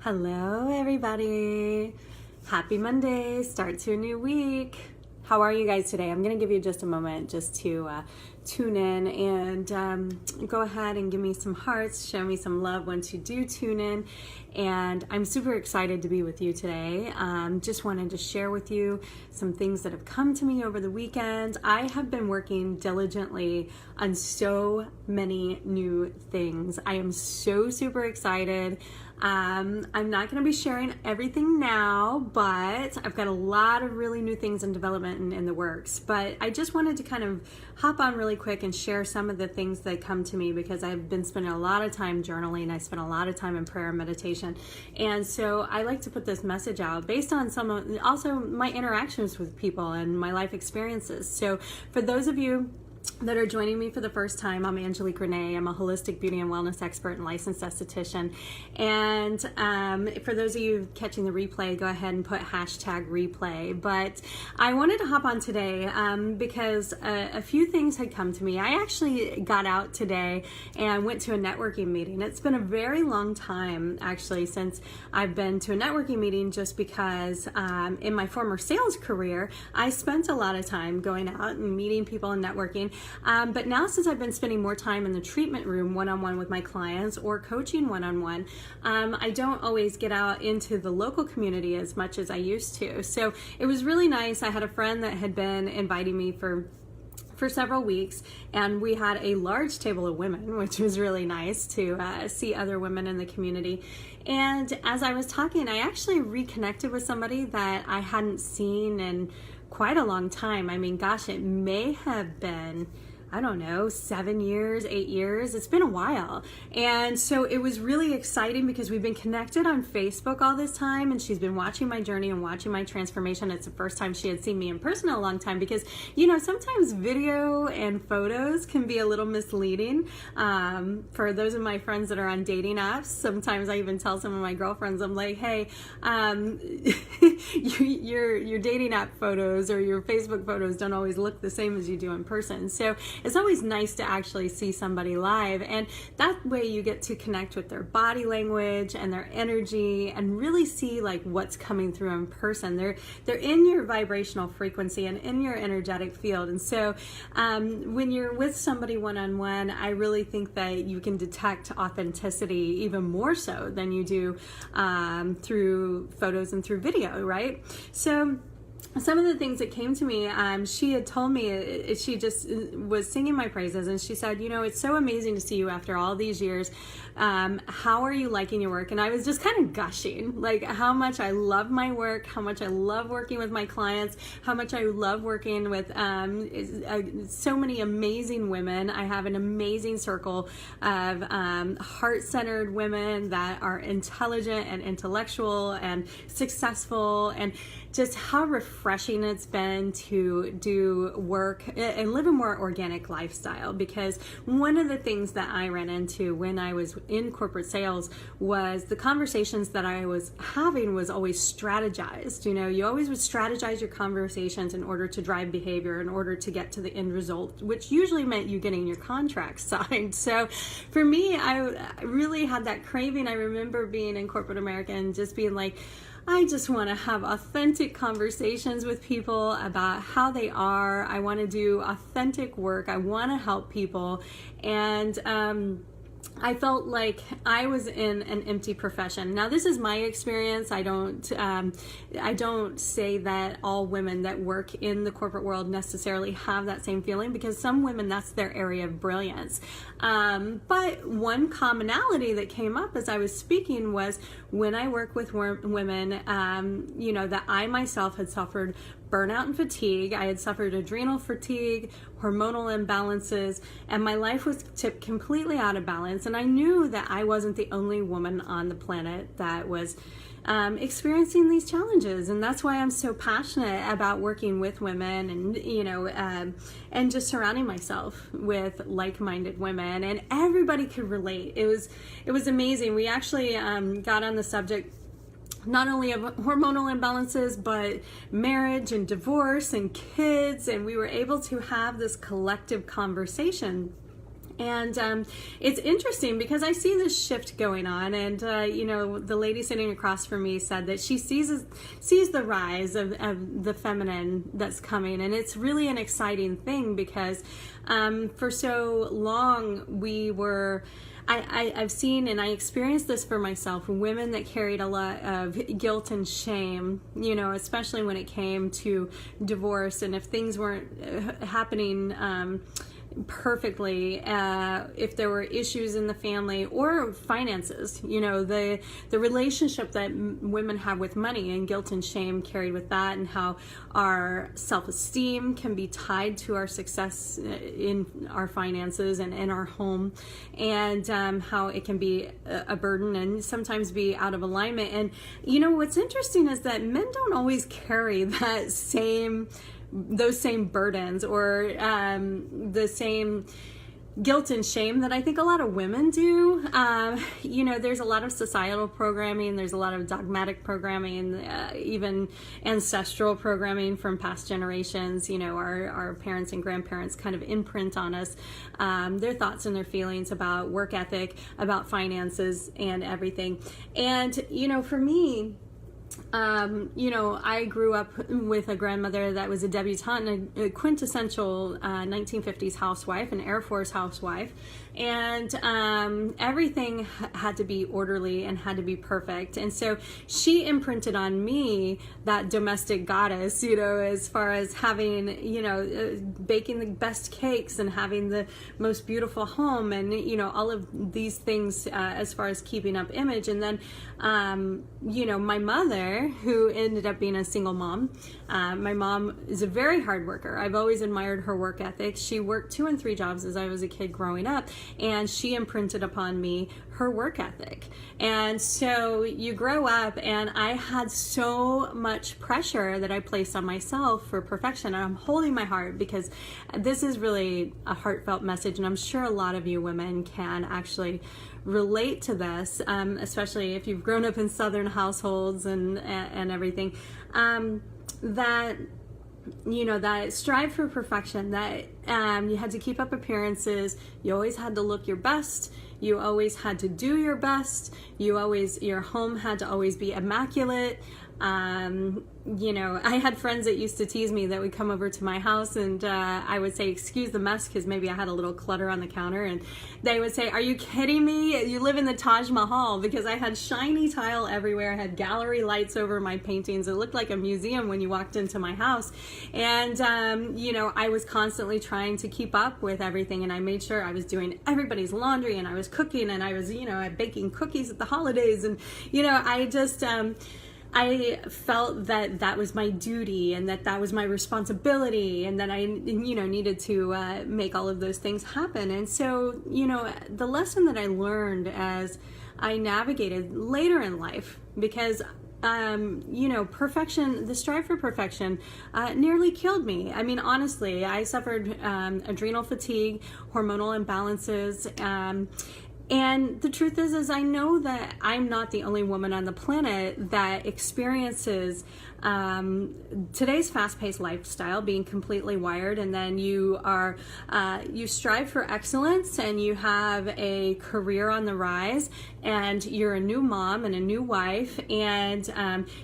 Hello, everybody. Happy Monday. Start to a new week. How are you guys today? I'm going to give you just a moment just to tune in and go ahead and give me some hearts, show me some love once you do tune in. And I'm super excited to be with you today. Just wanted to share with you some things that have come to me over the weekend. I have been working diligently on so many new things. I am so super excited. I'm not going to be sharing everything now, but I've got a lot of really new things in development and in the works. But I just wanted to kind of hop on really quick and share some of the things that come to me because I've been spending a lot of time journaling. I spent a lot of time in prayer and meditation. And so I like to put this message out based on some of also my interactions with people and my life experiences. So for those of you that are joining me for the first time, I'm Angelique Renee. I'm a holistic beauty and wellness expert and licensed esthetician. And for those of you catching the replay, go ahead and put hashtag replay. But I wanted to hop on today because a few things had come to me. I actually got out today and went to a networking meeting. It's been a very long time actually since I've been to a networking meeting just because in my former sales career, I spent a lot of time going out and meeting people and networking. But now since I've been spending more time in the treatment room one-on-one with my clients or coaching one-on-one, I don't always get out into the local community as much as I used to. So it was really nice. I had a friend that had been inviting me for several weeks, and we had a large table of women, which was really nice to see other women in the community. And as I was talking, I actually reconnected with somebody that I hadn't seen in quite a long time. I mean, gosh, it may have been, I don't know, 7 years, 8 years. It's been a while. And so it was really exciting because we've been connected on Facebook all this time, and she's been watching my journey and watching my transformation. It's the first time she had seen me in person in a long time because, you know, sometimes video and photos can be a little misleading. For those of my friends that are on dating apps, sometimes I even tell some of my girlfriends, I'm like, hey, your dating app photos or your Facebook photos don't always look the same as you do in person. So it's always nice to actually see somebody live, and that way you get to connect with their body language and their energy and really see like what's coming through in person. They're in your vibrational frequency and in your energetic field. And so when you're with somebody one-on-one, I really think that you can detect authenticity even more so than you do through photos and through video, right? So some of the things that came to me, she had told me, she just was singing my praises, and she said, you know, it's so amazing to see you after all these years. How are you liking your work? And I was just kind of gushing, like how much I love my work, how much I love working with my clients, how much I love working with so many amazing women. I have an amazing circle of heart-centered women that are intelligent and intellectual and successful, and just how refreshing it's been to do work and live a more organic lifestyle. Because one of the things that I ran into when I was in corporate sales was the conversations that I was having was always strategized. You know, you always would strategize your conversations in order to drive behavior, in order to get to the end result, which usually meant you getting your contract signed. So for me, I really had that craving. I remember being in corporate America and just being like, I just want to have authentic conversations with people about how they are. I want to do authentic work. I want to help people. And I felt like I was in an empty profession. Now, this is my experience. I don't say that all women that work in the corporate world necessarily have that same feeling, because some women, that's their area of brilliance. But one commonality that came up as I was speaking was when I work with women, you know, that I myself had suffered burnout and fatigue. I had suffered adrenal fatigue, hormonal imbalances, and my life was tipped completely out of balance. And I knew that I wasn't the only woman on the planet that was experiencing these challenges. And that's why I'm so passionate about working with women and, you know, and just surrounding myself with like-minded women. And everybody could relate. It was amazing. We actually got on the subject not only of hormonal imbalances, but marriage and divorce and kids. And we were able to have this collective conversation. And it's interesting because I see this shift going on, and the lady sitting across from me said that she sees the rise of the feminine that's coming, and it's really an exciting thing because for so long we were. I've seen and I experienced this for myself, women that carried a lot of guilt and shame, especially when it came to divorce, and if things weren't happening perfectly, if there were issues in the family or finances, the relationship that women have with money, and guilt and shame carried with that, and how our self-esteem can be tied to our success in our finances and in our home, and how it can be a burden and sometimes be out of alignment. And what's interesting is that men don't always carry those same burdens or the same guilt and shame that I think a lot of women do. There's a lot of societal programming, there's a lot of dogmatic programming, even ancestral programming from past generations. Our parents and grandparents kind of imprint on us their thoughts and their feelings about work ethic, about finances and everything. And, for me, I grew up with a grandmother that was a debutante, a quintessential 1950s housewife, an Air Force housewife, and everything had to be orderly and had to be perfect. And so she imprinted on me that domestic goddess, as far as having, baking the best cakes and having the most beautiful home and, all of these things as far as keeping up image. And then, my mother, who ended up being a single mom. My mom is a very hard worker. I've always admired her work ethic. She worked 2 and 3 jobs as I was a kid growing up, and she imprinted upon me her work ethic. And so you grow up, and I had so much pressure that I placed on myself for perfection. And I'm holding my heart because this is really a heartfelt message, and I'm sure a lot of you women can actually relate to this, especially if you've grown up in Southern households and everything, that strive for perfection, that you had to keep up appearances, you always had to look your best, you always had to do your best, your home had to always be immaculate. I had friends that used to tease me that would come over to my house, and I would say, excuse the mess, because maybe I had a little clutter on the counter, and they would say, are you kidding me? You live in the Taj Mahal, because I had shiny tile everywhere. I had gallery lights over my paintings. It looked like a museum when you walked into my house. And, I was constantly trying to keep up with everything, and I made sure I was doing everybody's laundry, and I was cooking, and I was, baking cookies at the holidays, and, I just... I felt that was my duty, and that was my responsibility, and that I, needed to make all of those things happen. And so, the lesson that I learned as I navigated later in life, because perfection, the strive for perfection nearly killed me. I mean, honestly, I suffered adrenal fatigue, hormonal imbalances, and the truth is I know that I'm not the only woman on the planet that experiences today's fast-paced lifestyle, being completely wired, and then you strive for excellence, and you have a career on the rise, and you're a new mom and a new wife, and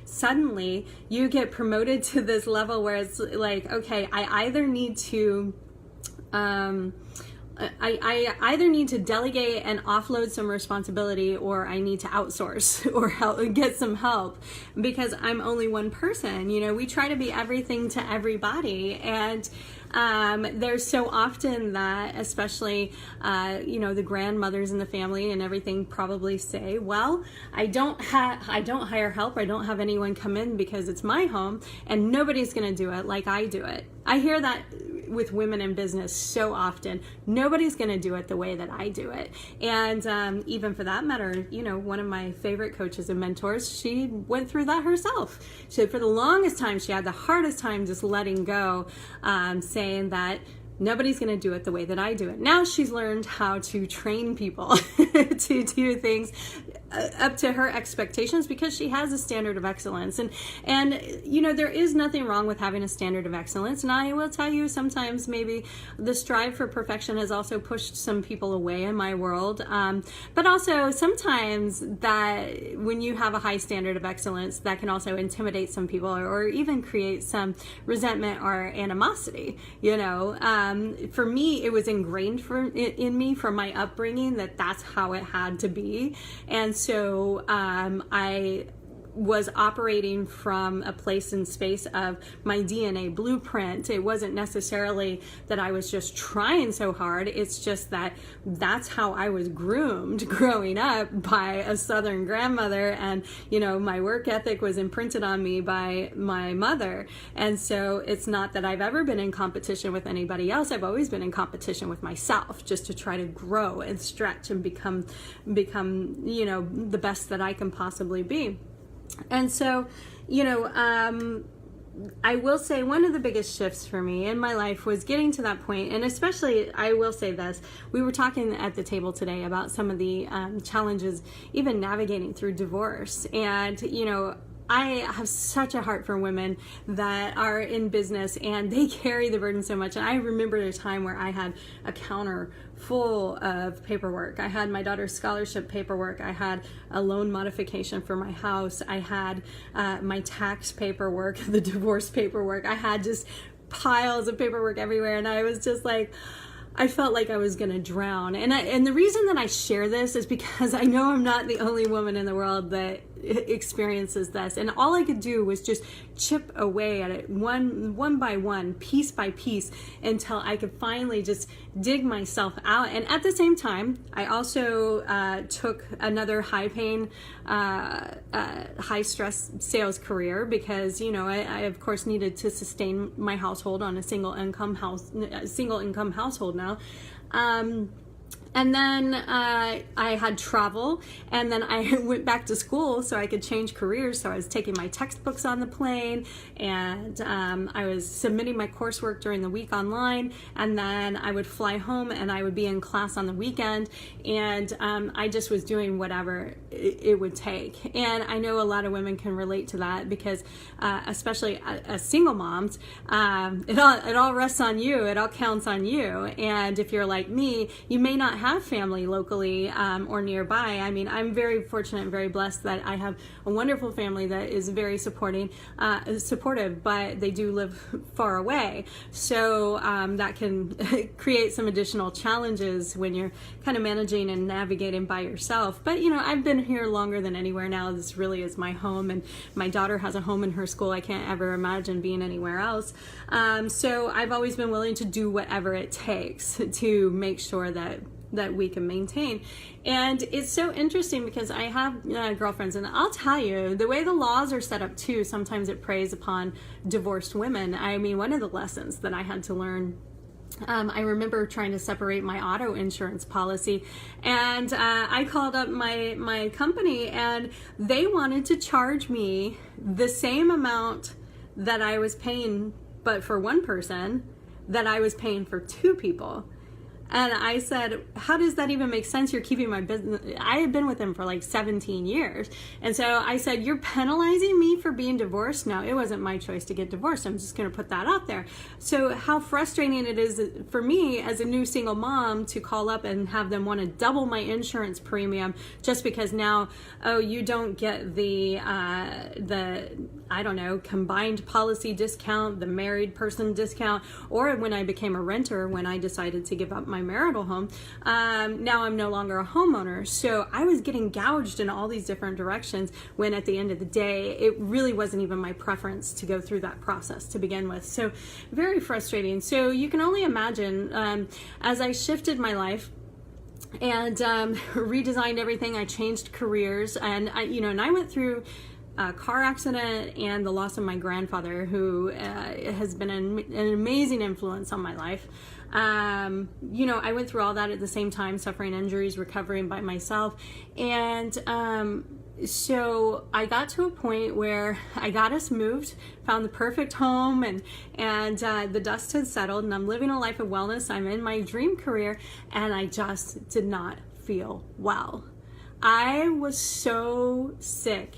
suddenly you get promoted to this level where it's like, okay, I either need to I either need to delegate and offload some responsibility, or I need to outsource or get some help, because I'm only one person. We try to be everything to everybody, and there's so often that, especially the grandmothers in the family and everything probably say, well, I don't hire help, I don't have anyone come in because it's my home, and nobody's going to do it like I do it. I hear that with women in business so often. Nobody's going to do it the way that I do it. And even for that matter, one of my favorite coaches and mentors, she went through that herself. For the longest time, she had the hardest time just letting go, saying that nobody's going to do it the way that I do it. Now she's learned how to train people to do things up to her expectations, because she has a standard of excellence. And you know, there is nothing wrong with having a standard of excellence. And I will tell you, sometimes maybe the strive for perfection has also pushed some people away in my world. But also sometimes that when you have a high standard of excellence, that can also intimidate some people, or even create some resentment or animosity. You know, for me, it was ingrained in me from my upbringing that that's how it had to be. And so I was operating from a place and space of my DNA blueprint. It wasn't necessarily that I was just trying so hard. It's just that that's how I was groomed growing up by a Southern grandmother. And, you know, my work ethic was imprinted on me by my mother. And so it's not that I've ever been in competition with anybody else. I've always been in competition with myself, just to try to grow and stretch and become, you know, the best that I can possibly be. And so, you know, I will say one of the biggest shifts for me in my life was getting to that point. And especially, I will say this, we were talking at the table today about some of the challenges, even navigating through divorce. And, you know, I have such a heart for women that are in business and they carry the burden so much. And I remember a time where I had a counter full of paperwork. I had my daughter's scholarship paperwork. I had a loan modification for my house. I had my tax paperwork, the divorce paperwork. I had just piles of paperwork everywhere. And I was just like, I felt like I was going to drown. And the reason that I share this is because I know I'm not the only woman in the world that experiences this. And all I could do was just chip away at it one by one, piece by piece, until I could finally just dig myself out. And at the same time, I also took another high-paying, high-stress sales career because, you know, I of course needed to sustain my household on a single income household now. And then I had travel, and then I went back to school so I could change careers. So I was taking my textbooks on the plane, and I was submitting my coursework during the week online, and then I would fly home and I would be in class on the weekend, and I just was doing whatever it would take. And I know a lot of women can relate to that because especially as single moms, it all rests on you. It all counts on you. And if you're like me, you may not have family locally or nearby. I mean, I'm very fortunate and very blessed that I have a wonderful family that is very supportive, but they do live far away. So that can create some additional challenges when you're kind of managing and navigating by yourself. But, you know, I've been here longer than anywhere now. This really is my home, and my daughter has a home in her school. I can't ever imagine being anywhere else. So I've always been willing to do whatever it takes to make sure that we can maintain. And it's so interesting because I have girlfriends, and I'll tell you, the way the laws are set up too, sometimes it preys upon divorced women. I mean, one of the lessons that I had to learn, I remember trying to separate my auto insurance policy, and I called up my company, and they wanted to charge me the same amount that I was paying, but for one person, that I was paying for two people. And I said, how does that even make sense? You're keeping my business. I had been with him for like 17 years. And so I said, you're penalizing me for being divorced? No, it wasn't my choice to get divorced. I'm just going to put that out there. So how frustrating it is for me as a new single mom to call up and have them want to double my insurance premium just because now, oh, you don't get the I don't know, combined policy discount, the married person discount, or when I became a renter, when I decided to give up my marital home, now I'm no longer a homeowner. So I was getting gouged in all these different directions when at the end of the day, it really wasn't even my preference to go through that process to begin with. So very frustrating. So you can only imagine as I shifted my life and redesigned everything, I changed careers, and I went through a car accident and the loss of my grandfather, who has been an amazing influence on my life. I went through all that at the same time, suffering injuries, recovering by myself. And so I got to a point where I got us moved, found the perfect home, and the dust had settled, and I'm living a life of wellness. I'm in my dream career, and I just did not feel well. I was so sick.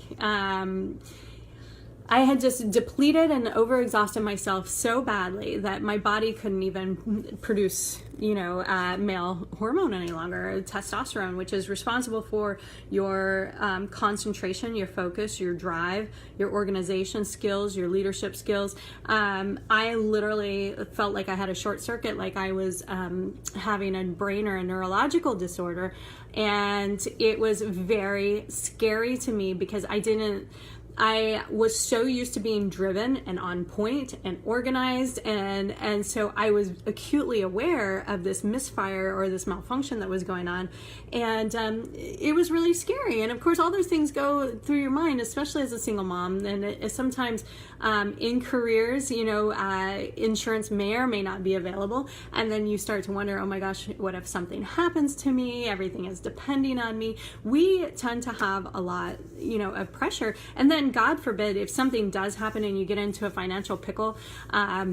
I had just depleted and overexhausted myself so badly that my body couldn't even produce, male hormone any longer, testosterone, which is responsible for your concentration, your focus, your drive, your organization skills, your leadership skills. I literally felt like I had a short circuit, like I was having a brain or a neurological disorder. And it was very scary to me because I was so used to being driven and on point and organized, and so I was acutely aware of this misfire or this malfunction that was going on, and it was really scary. And of course, all those things go through your mind, especially as a single mom. And sometimes in careers, insurance may or may not be available, and then you start to wonder, oh my gosh, what if something happens to me? Everything is depending on me. We tend to have a lot, of pressure, and then God forbid, if something does happen and you get into a financial pickle, I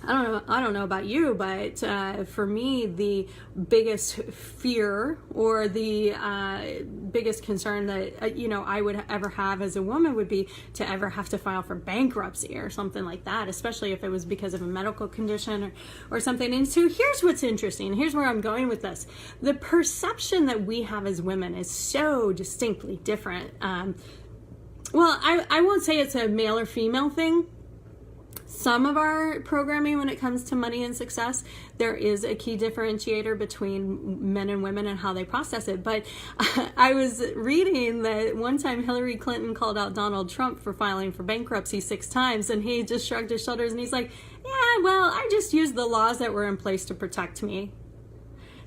don't know about you, but for me, the biggest fear or the biggest concern that I would ever have as a woman would be to ever have to file for bankruptcy or something like that, especially if it was because of a medical condition or something. And so here's what's interesting. Here's where I'm going with this. The perception that we have as women is so distinctly different. Well, I won't say it's a male or female thing. Some of our programming when it comes to money and success, there is a key differentiator between men and women and how they process it. But I was reading that one time Hillary Clinton called out Donald Trump for filing for bankruptcy 6 times, and he just shrugged his shoulders and he's like, yeah, well, I just used the laws that were in place to protect me.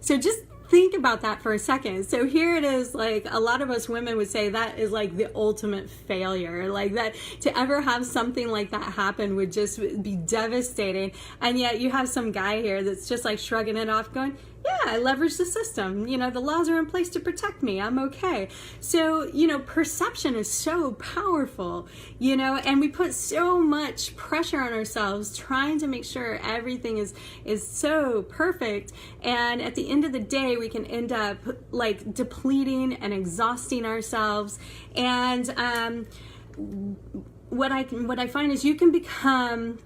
So just think about that for a second. So here it is, like a lot of us women would say that is like the ultimate failure, like that to ever have something like that happen would just be devastating. And yet you have some guy here that's just like shrugging it off going, yeah, I leveraged the system. The laws are in place to protect me. I'm okay. So, perception is so powerful, and we put so much pressure on ourselves trying to make sure everything is so perfect. And at the end of the day, we can end up like depleting and exhausting ourselves. And what I find is you can become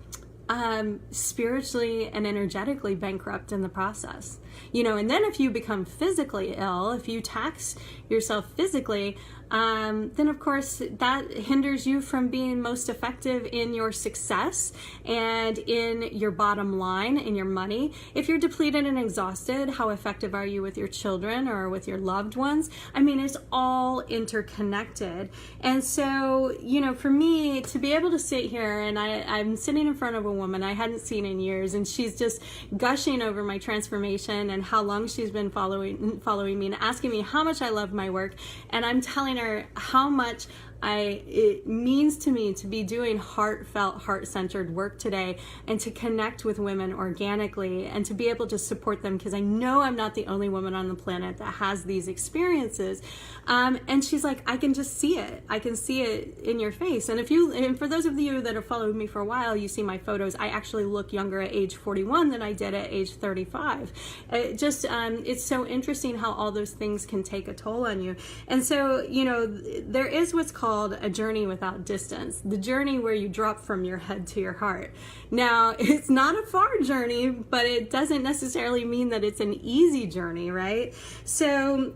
spiritually and energetically bankrupt in the process. And then if you become physically ill, if you tax yourself physically, then of course that hinders you from being most effective in your success and in your bottom line, in your money. If you're depleted and exhausted, how effective are you with your children or with your loved ones? I mean, it's all interconnected. And so, for me to be able to sit here and I'm sitting in front of a woman I hadn't seen in years, and she's just gushing over my transformation and how long she's been following me and asking me how much I love my work, and I'm telling her how much it means to me to be doing heartfelt, heart-centered work today and to connect with women organically and to be able to support them, because I know I'm not the only woman on the planet that has these experiences. And she's like, I can just see it. I can see it in your face. And for those of you that have followed me for a while, you see my photos. I actually look younger at age 41 than I did at age 35. It's so interesting how all those things can take a toll on you. And so, there is what's called a journey without distance, the journey where you drop from your head to your heart. Now, it's not a far journey, but it doesn't necessarily mean that it's an easy journey, right? So,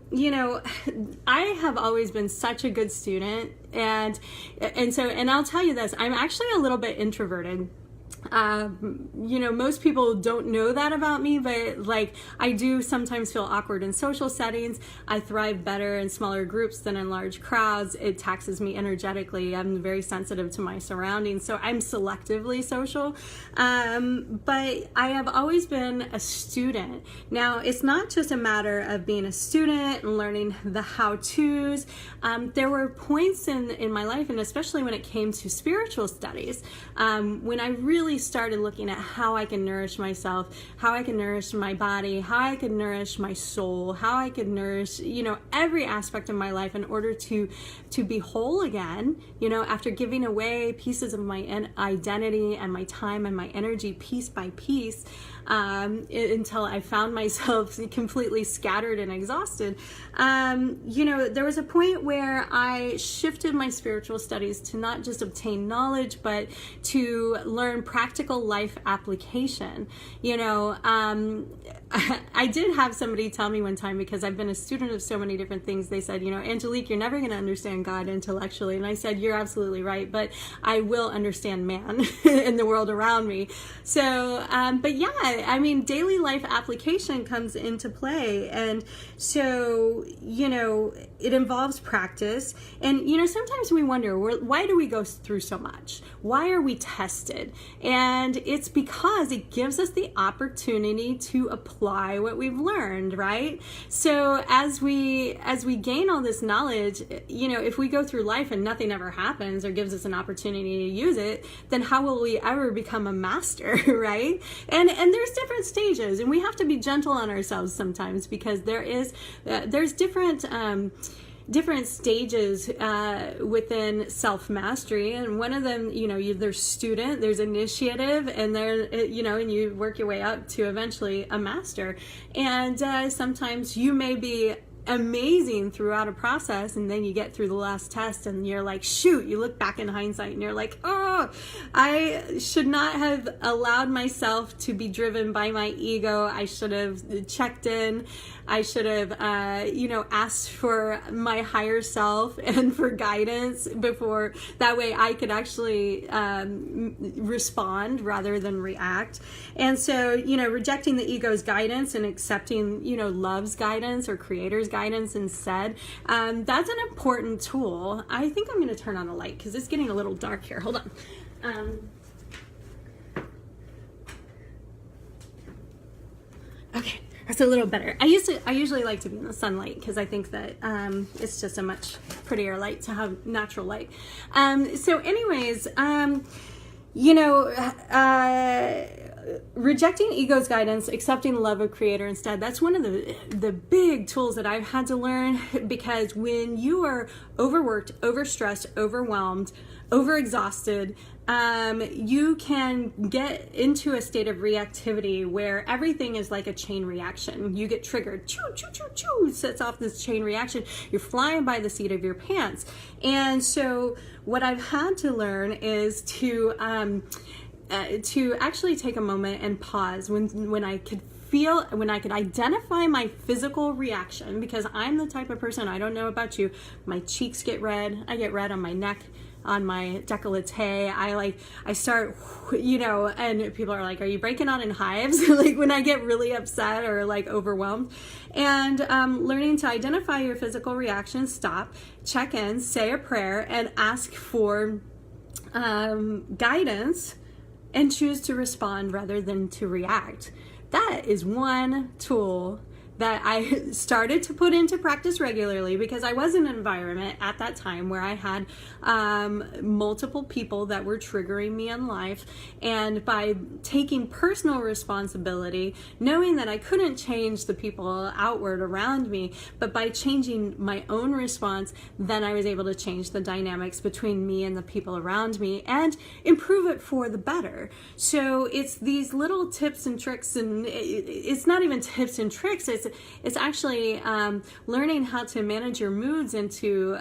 I have always been such a good student, and I'll tell you this, I'm actually a little bit introverted. Most people don't know that about me, but like I do sometimes feel awkward in social settings. I thrive better in smaller groups than in large crowds. It taxes me energetically. I'm very sensitive to my surroundings, so I'm selectively social. But I have always been a student. Now, it's not just a matter of being a student and learning the how-tos. There were points in my life, and especially when it came to spiritual studies, when I really really started looking at how I can nourish myself, how I can nourish my body, how I can nourish my soul, how I could nourish, every aspect of my life in order to be whole again, after giving away pieces of my identity and my time and my energy piece by piece, until I found myself completely scattered and exhausted. There was a point where I shifted my spiritual studies to not just obtain knowledge, but to learn practical life application. I did have somebody tell me one time, because I've been a student of so many different things, they said, Angelique, you're never going to understand God intellectually. And I said, you're absolutely right, but I will understand man in the world around me. So, but yeah, daily life application comes into play. And so, it involves practice. And, sometimes we wonder, why do we go through so much? Why are we tested? And it's because it gives us the opportunity to apply what we've learned, right? So as we gain all this knowledge, if we go through life and nothing ever happens or gives us an opportunity to use it, then how will we ever become a master, right? And there's different stages, and we have to be gentle on ourselves sometimes, because there's different stages within self-mastery, and one of them, there's student, there's initiative, and and you work your way up to eventually a master. And sometimes you may be amazing throughout a process, and then you get through the last test and you're like, shoot, you look back in hindsight and you're like, oh, I should not have allowed myself to be driven by my ego. I should have checked in. I should have asked for my higher self and for guidance before, that way I could actually respond rather than react. And so, rejecting the ego's guidance and accepting, love's guidance or creator's guidance instead, that's an important tool. I think I'm going to turn on the light because it's getting a little dark here. Hold on. Okay, that's a little better. I usually like to be in the sunlight because I think that it's just a much prettier light to have natural light. So anyways, rejecting ego's guidance, accepting the love of creator instead, that's one of the big tools that I've had to learn, because when you are overworked, overstressed, overwhelmed, overexhausted, you can get into a state of reactivity where everything is like a chain reaction. You get triggered, choo, choo, choo, choo, sets off this chain reaction. You're flying by the seat of your pants. And so what I've had to learn is to actually take a moment and pause when I could identify my physical reaction, because I'm the type of person, I don't know about you, my cheeks get red, I get red on my neck, on my décolleté, I start, and people are like, are you breaking out in hives? Like when I get really upset or like overwhelmed. And learning to identify your physical reaction, stop, check in, say a prayer, and ask for guidance, and choose to respond rather than to react. That is one tool that I started to put into practice regularly, because I was in an environment at that time where I had multiple people that were triggering me in life. And by taking personal responsibility, knowing that I couldn't change the people outward around me, but by changing my own response, then I was able to change the dynamics between me and the people around me and improve it for the better. So it's these little tips and tricks, and it's not even tips and tricks, it's actually learning how to manage your moods and to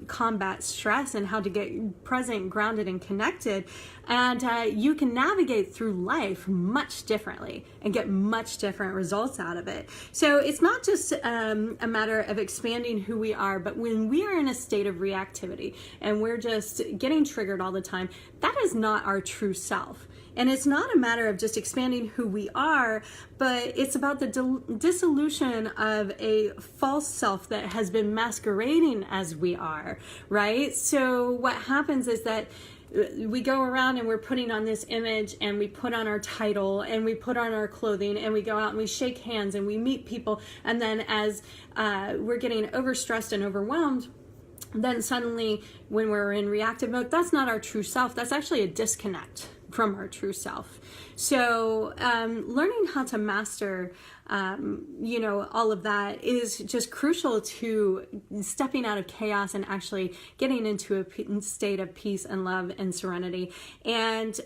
combat stress, and how to get present, grounded, and connected. And you can navigate through life much differently and get much different results out of it. So it's not just a matter of expanding who we are, but when we are in a state of reactivity and we're just getting triggered all the time, that is not our true self. And it's not a matter of just expanding who we are, but it's about the dissolution of a false self that has been masquerading as we are, right? So what happens is that we go around and we're putting on this image, and we put on our title, and we put on our clothing, and we go out and we shake hands and we meet people. And then as we're getting overstressed and overwhelmed, then suddenly when we're in reactive mode, that's not our true self. That's actually a disconnect from our true self. So learning how to master all of that is just crucial to stepping out of chaos and actually getting into a state of peace and love and serenity. And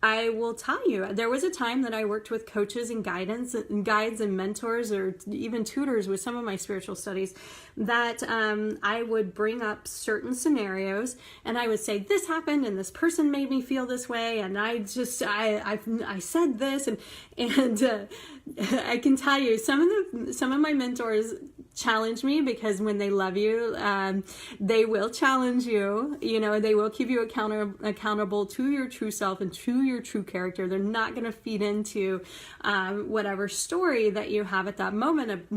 I will tell you, there was a time that I worked with coaches and guides and mentors, or even tutors with some of my spiritual studies, that I would bring up certain scenarios and I would say, this happened and this person made me feel this way, and I said this, and I can tell you, some of my mentors challenge me, because when they love you, they will challenge you. They will keep you accountable to your true self and to your true character. They're not going to feed into whatever story that you have at that moment of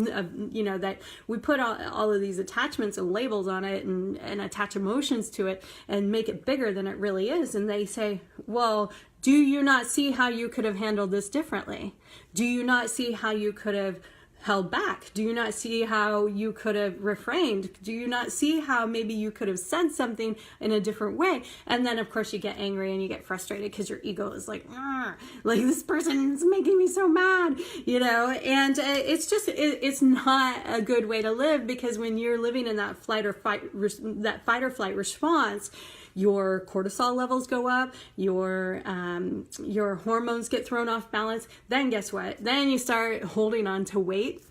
that we put all of these attachments and labels on it and attach emotions to it and make it bigger than it really is. And they say, well, do you not see how you could have handled this differently? Do you not see how you could have held back? Do you not see how you could have refrained? Do you not see how maybe you could have said something in a different way? And then of course you get angry and you get frustrated because your ego is like this person is making me so mad, and it's not a good way to live, because when you're living in that fight or flight response, your cortisol levels go up, your hormones get thrown off balance. Then guess what? Then you start holding on to weight.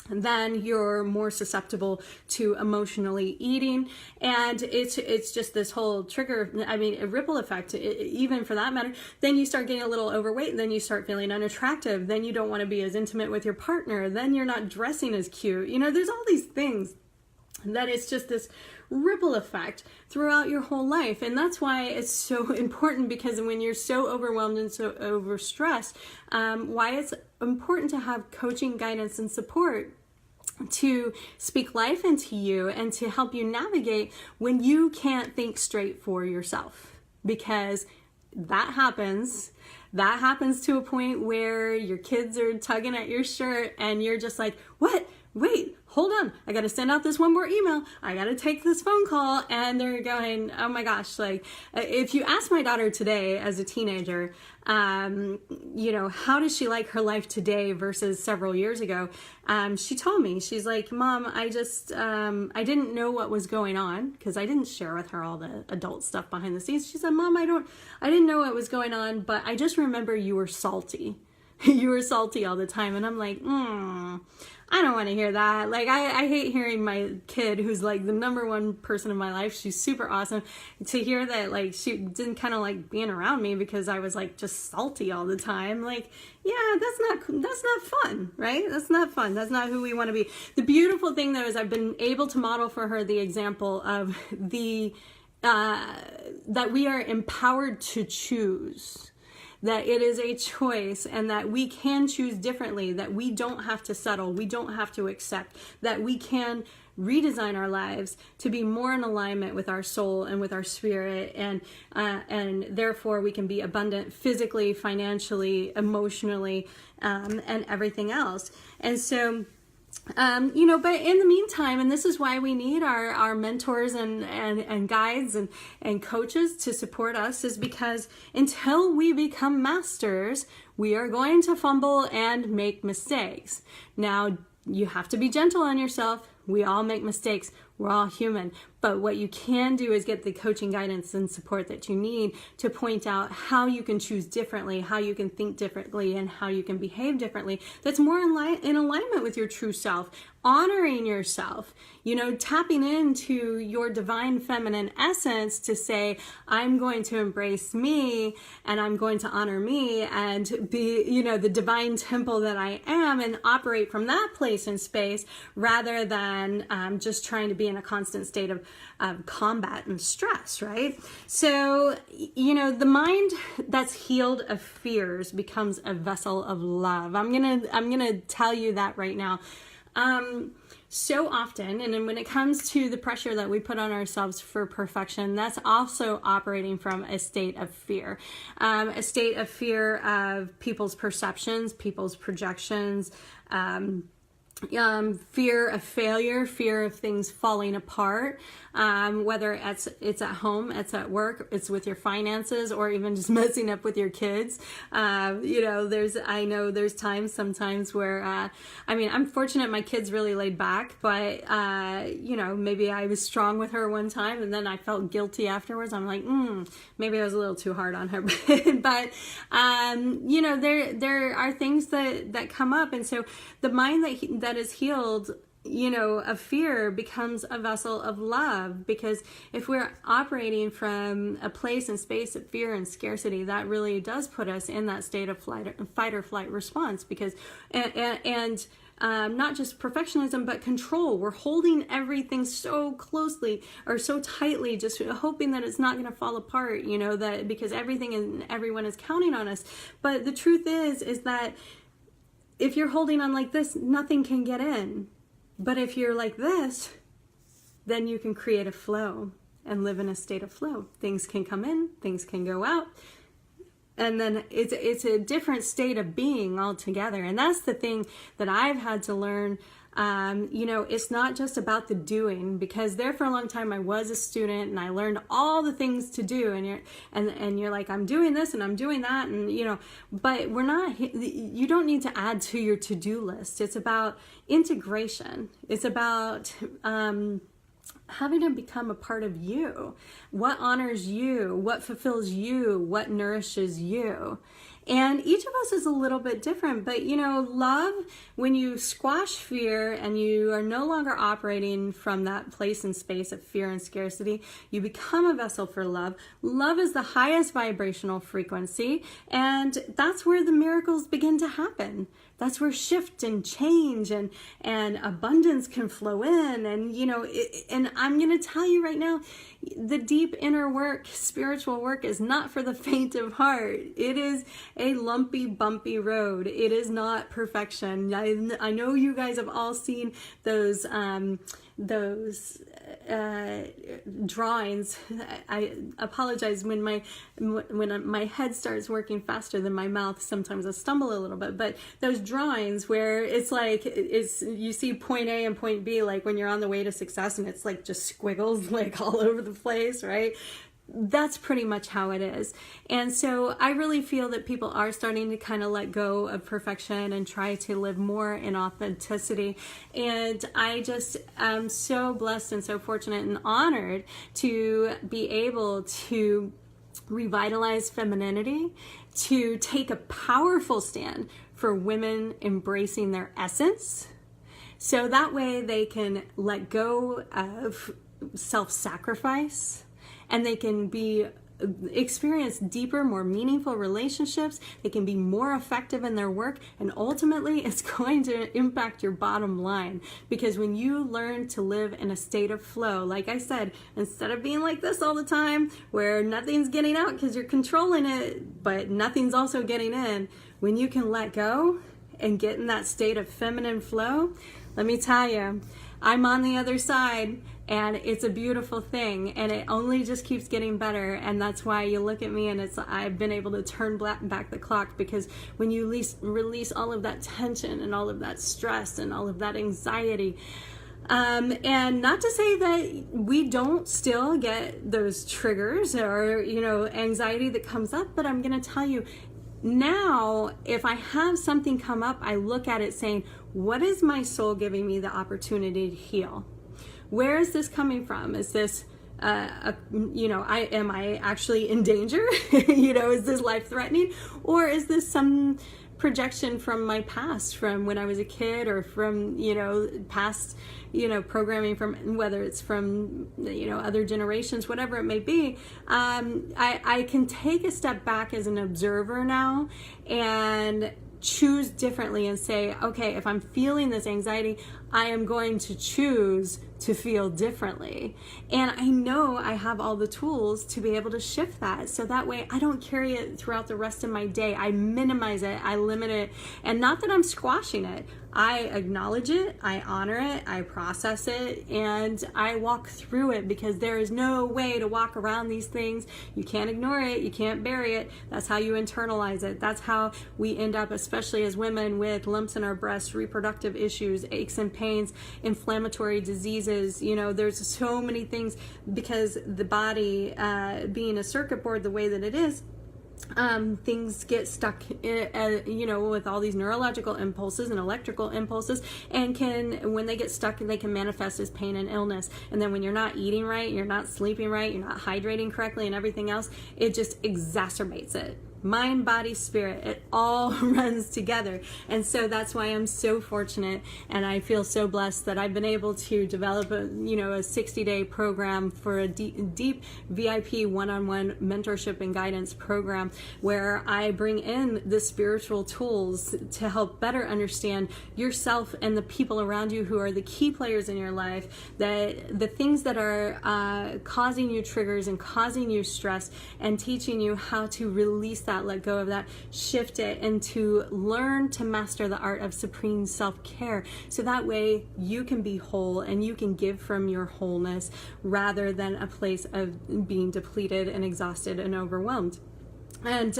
Then you're more susceptible to emotionally eating, and it's just this whole trigger, a ripple effect, even for that matter. Then you start getting a little overweight, and then you start feeling unattractive. Then you don't want to be as intimate with your partner. Then you're not dressing as cute. There's all these things that it's just this ripple effect throughout your whole life. And that's why it's so important, because when you're so overwhelmed and so overstressed, why it's important to have coaching, guidance, and support to speak life into you and to help you navigate when you can't think straight for yourself. Because that happens to a point where your kids are tugging at your shirt and you're just like, what? Wait, hold on. I got to send out this one more email. I got to take this phone call. And they're going, oh my gosh. If you ask my daughter today as a teenager, how does she like her life today versus several years ago? She told me, she's like, Mom, I didn't know what was going on, because I didn't share with her all the adult stuff behind the scenes. She said, Mom, I didn't know what was going on, but I just remember you were salty. You were salty all the time. And I'm like, I don't want to hear that. I hate hearing my kid, who's the number one person in my life. She's super awesome, to hear that she didn't kind of like being around me because I was just salty all the time. Yeah, that's not fun, right? That's not fun. That's not who we want to be. The beautiful thing though is I've been able to model for her the example of that we are empowered to choose. That it is a choice, and that we can choose differently, that we don't have to settle, we don't have to accept, that we can redesign our lives to be more in alignment with our soul and with our spirit, and therefore we can be abundant physically, financially, emotionally, and everything else. And so but in the meantime, and this is why we need our mentors and guides and coaches to support us, is because until we become masters, we are going to fumble and make mistakes. Now, you have to be gentle on yourself. We all make mistakes. We're all human. But what you can do is get the coaching, guidance, and support that you need to point out how you can choose differently, how you can think differently, and how you can behave differently. That's more in alignment with your true self, honoring yourself, tapping into your divine feminine essence to say, I'm going to embrace me, and I'm going to honor me and be, the divine temple that I am, and operate from that place and space, rather than just trying to be in a constant state of combat and stress, right? So, the mind that's healed of fears becomes a vessel of love. I'm gonna tell you that right now. So often, and then when it comes to the pressure that we put on ourselves for perfection, that's also operating from a state of fear. A state of fear of people's perceptions, people's projections, fear of failure, fear of things falling apart, whether it's at home, it's at work, it's with your finances, or even just messing up with your kids. I know there's times sometimes where, I'm fortunate my kid's really laid back, but, maybe I was strong with her one time and then I felt guilty afterwards. I'm like, maybe I was a little too hard on her. But, there are things that come up. And so the mind that is healed, of fear becomes a vessel of love, because if we're operating from a place and space of fear and scarcity, that really does put us in that state of fight or flight response, because and not just perfectionism, but control. We're holding everything so closely or so tightly, just hoping that it's not going to fall apart, that because everything and everyone is counting on us. But the truth is that if you're holding on like this, nothing can get in. But if you're like this, then you can create a flow and live in a state of flow. Things can come in, things can go out. And then it's a different state of being altogether. And that's the thing that I've had to learn. It's not just about the doing, because there for a long time I was a student and I learned all the things to do, and you're like, I'm doing this and I'm doing that, and but you don't need to add to your to-do list. It's about integration. It's about having to become a part of you. What honors you, what fulfills you, what nourishes you. And each of us is a little bit different, but love, when you squash fear and you are no longer operating from that place and space of fear and scarcity, you become a vessel for love. Love is the highest vibrational frequency, and that's where the miracles begin to happen. That's where shift and change and abundance can flow in. And, and I'm going to tell you right now, the deep inner work, spiritual work, is not for the faint of heart. It is a lumpy, bumpy road. It is not perfection. I know you guys have all seen those drawings. I apologize when my head starts working faster than my mouth. Sometimes I stumble a little bit, but those drawings where it's like you see point A and point B, like when you're on the way to success, and it's like just squiggles like all over the place, right? That's pretty much how it is. And so I really feel that people are starting to kind of let go of perfection and try to live more in authenticity. And I just am so blessed and so fortunate and honored to be able to revitalize femininity, to take a powerful stand for women embracing their essence, so that way they can let go of self-sacrifice, and they can experience deeper, more meaningful relationships. They can be more effective in their work, and ultimately it's going to impact your bottom line, because when you learn to live in a state of flow, like I said, instead of being like this all the time where nothing's getting out because you're controlling it, but nothing's also getting in, when you can let go and get in that state of feminine flow, let me tell you, I'm on the other side. And it's a beautiful thing, and it only just keeps getting better. And that's why you look at me and I've been able to turn back the clock, because when you release all of that tension and all of that stress and all of that anxiety, and not to say that we don't still get those triggers or, anxiety that comes up, but I'm going to tell you, now, if I have something come up, I look at it saying, what is my soul giving me the opportunity to heal? Where is this coming from? Is this, am I actually in danger? Is this life-threatening? Or is this some projection from my past, from when I was a kid, or from, past, programming, from whether it's from, other generations, whatever it may be. I can take a step back as an observer now and choose differently and say, okay, if I'm feeling this anxiety, I am going to choose to feel differently. And I know I have all the tools to be able to shift that. So that way I don't carry it throughout the rest of my day. I minimize it, I limit it. And not that I'm squashing it. I acknowledge it, I honor it, I process it, and I walk through it, because there is no way to walk around these things. You can't ignore it, you can't bury it. That's how you internalize it. That's how we end up, especially as women, with lumps in our breasts, reproductive issues, aches and pains, inflammatory diseases, impulses. You know, there's so many things, because the body, being a circuit board the way that it is, things get stuck you know, with all these neurological impulses and electrical impulses, and when they get stuck, they can manifest as pain and illness. And then when you're not eating right, you're not sleeping right, you're not hydrating correctly, and everything else, it just exacerbates it. Mind, body, spirit, it all runs together. And so that's why I'm so fortunate, and I feel so blessed that I've been able to develop a 60-day program for a deep VIP one-on-one mentorship and guidance program, where I bring in the spiritual tools to help better understand yourself and the people around you who are the key players in your life, that the things that are causing you triggers and causing you stress, and teaching you how to release that, let go of that, shift it, and to learn to master the art of supreme self-care, so that way you can be whole and you can give from your wholeness, rather than a place of being depleted and exhausted and overwhelmed. And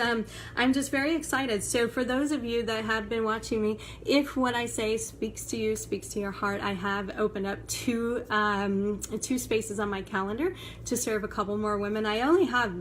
I'm just very excited. So for those of you that have been watching me, if what I say speaks to you, speaks to your heart, I have opened up two spaces on my calendar to serve a couple more women. I only have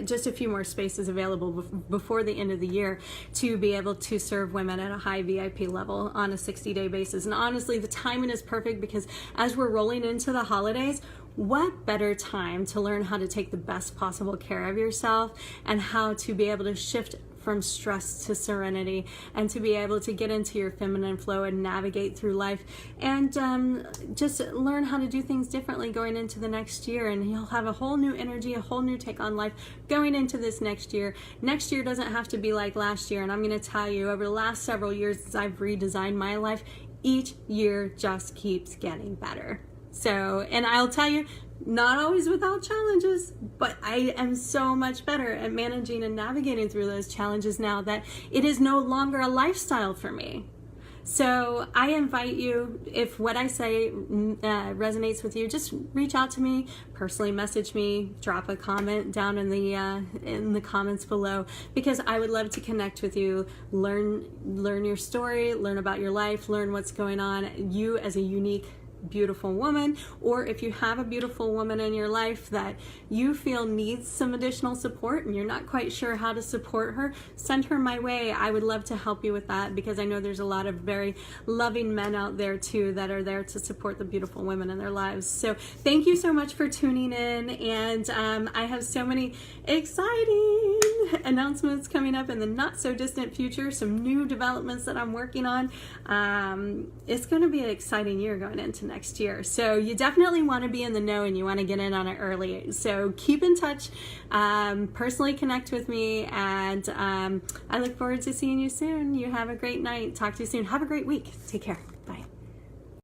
just a few more spaces available before the end of the year to be able to serve women at a high VIP level on a 60-day basis. And honestly, the timing is perfect, because as we're rolling into the holidays, what better time to learn how to take the best possible care of yourself, and how to be able to shift from stress to serenity, and to be able to get into your feminine flow and navigate through life, and just learn how to do things differently going into the next year. And you'll have a whole new energy, a whole new take on life going into this next year. Next year doesn't have to be like last year. And I'm going to tell you, over the last several years, as I've redesigned my life, each year just keeps getting better. So, and I'll tell you, not always without challenges, but I am so much better at managing and navigating through those challenges now that it is no longer a lifestyle for me. So I invite you, if what I say resonates with you, just reach out to me, personally message me, drop a comment down in the comments below, because I would love to connect with you, learn your story, learn about your life, learn what's going on, you as a unique, beautiful woman, or if you have a beautiful woman in your life that you feel needs some additional support and you're not quite sure how to support her, send her my way. I would love to help you with that, because I know there's a lot of very loving men out there too that are there to support the beautiful women in their lives. So thank you so much for tuning in, and I have so many exciting announcements coming up in the not so distant future, some new developments that I'm working on. It's going to be an exciting year going into next year. So you definitely want to be in the know, and you want to get in on it early. So keep in touch, personally connect with me, and I look forward to seeing you soon. You have a great night. Talk to you soon. Have a great week. Take care.